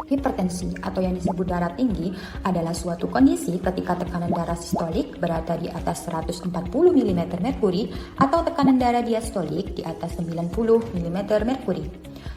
Hipertensi atau yang disebut darah tinggi adalah suatu kondisi ketika tekanan darah sistolik berada di atas 140 mm merkuri atau tekanan darah diastolik di atas 90 mm merkuri.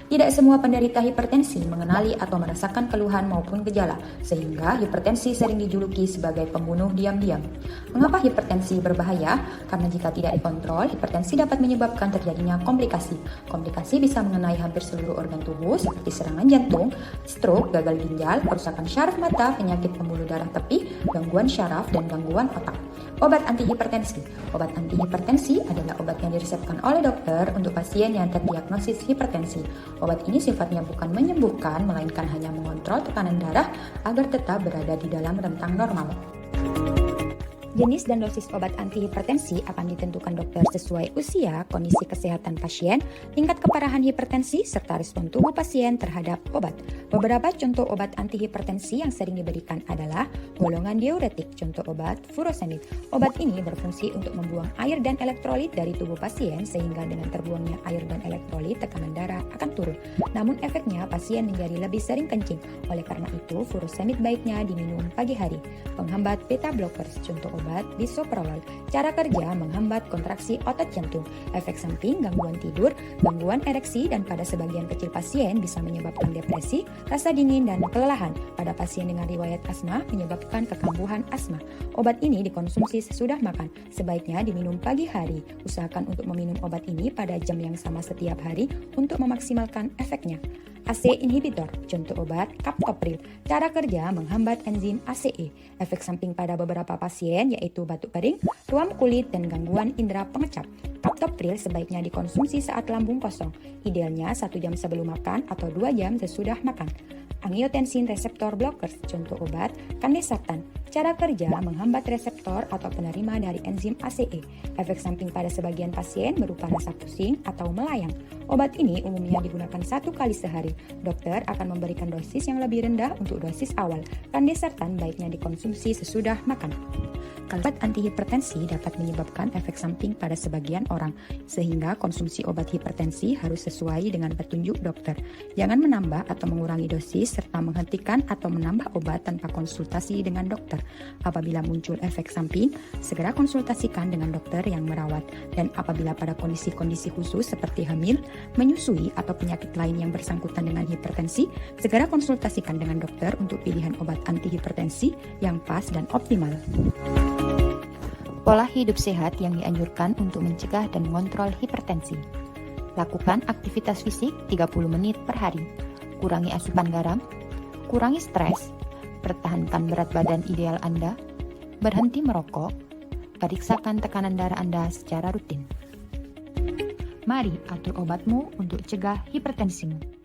Tidak semua penderita hipertensi mengenali atau merasakan keluhan maupun gejala, sehingga hipertensi sering dijuluki sebagai pembunuh diam-diam. Mengapa hipertensi berbahaya? Karena jika tidak dikontrol, hipertensi dapat menyebabkan terjadinya komplikasi. Komplikasi bisa mengenai hampir seluruh organ tubuh seperti serangan jantung, stroke, gagal ginjal, kerusakan syaraf mata, penyakit pembuluh darah tepi, gangguan syaraf, dan gangguan otak. Obat antihipertensi. Obat antihipertensi adalah obat yang diresepkan oleh dokter untuk pasien yang terdiagnosis hipertensi. Obat ini sifatnya bukan menyembuhkan, melainkan hanya mengontrol tekanan darah agar tetap berada di dalam rentang normal. Jenis dan dosis obat antihipertensi akan ditentukan dokter sesuai usia, kondisi kesehatan pasien, tingkat keparahan hipertensi, serta respon tubuh pasien terhadap obat. Beberapa contoh obat antihipertensi yang sering diberikan adalah golongan diuretik, contoh obat furosemid. Obat ini berfungsi untuk membuang air dan elektrolit dari tubuh pasien sehingga dengan terbuangnya air dan elektrolit tekanan darah akan turun. Namun efeknya pasien menjadi lebih sering kencing. Oleh karena itu, furosemid baiknya diminum pagi hari. Penghambat beta blockers, contoh obat bisoprolol. Cara kerja menghambat kontraksi otot jantung. Efek samping gangguan tidur, gangguan ereksi, dan pada sebagian kecil pasien bisa menyebabkan depresi, rasa dingin, dan kelelahan. Pada pasien dengan riwayat asma menyebabkan kekambuhan asma. Obat ini dikonsumsi sesudah makan. Sebaiknya diminum pagi hari. Usahakan untuk meminum obat ini pada jam yang sama setiap hari untuk memaksimalkan efeknya. ACE inhibitor, contoh obat captopril. Cara kerja menghambat enzim ACE. Efek samping pada beberapa pasien yaitu batuk kering, ruam kulit, dan gangguan indera pengecap. Captopril sebaiknya dikonsumsi saat lambung kosong, idealnya 1 jam sebelum makan atau 2 jam sesudah makan. Angiotensin reseptor blockers, contoh obat candesartan. Cara kerja menghambat reseptor atau penerima dari enzim ACE. Efek samping pada sebagian pasien berupa rasa pusing atau melayang. Obat ini umumnya digunakan 1 kali sehari. Dokter akan memberikan dosis yang lebih rendah untuk dosis awal. Candesartan baiknya dikonsumsi sesudah makan. Obat antihipertensi dapat menyebabkan efek samping pada sebagian orang, sehingga konsumsi obat hipertensi harus sesuai dengan petunjuk dokter. Jangan menambah atau mengurangi dosis serta menghentikan atau menambah obat tanpa konsultasi dengan dokter. Apabila muncul efek samping, segera konsultasikan dengan dokter yang merawat. Dan apabila pada kondisi-kondisi khusus seperti hamil, menyusui, atau penyakit lain yang bersangkutan dengan hipertensi, segera konsultasikan dengan dokter untuk pilihan obat antihipertensi yang pas dan optimal. Pola hidup sehat yang dianjurkan untuk mencegah dan mengontrol hipertensi. Lakukan aktivitas fisik 30 menit per hari. Kurangi asupan garam, kurangi stres, pertahankan berat badan ideal Anda, berhenti merokok, periksakan tekanan darah Anda secara rutin. Mari atur obatmu untuk cegah hipertensimu.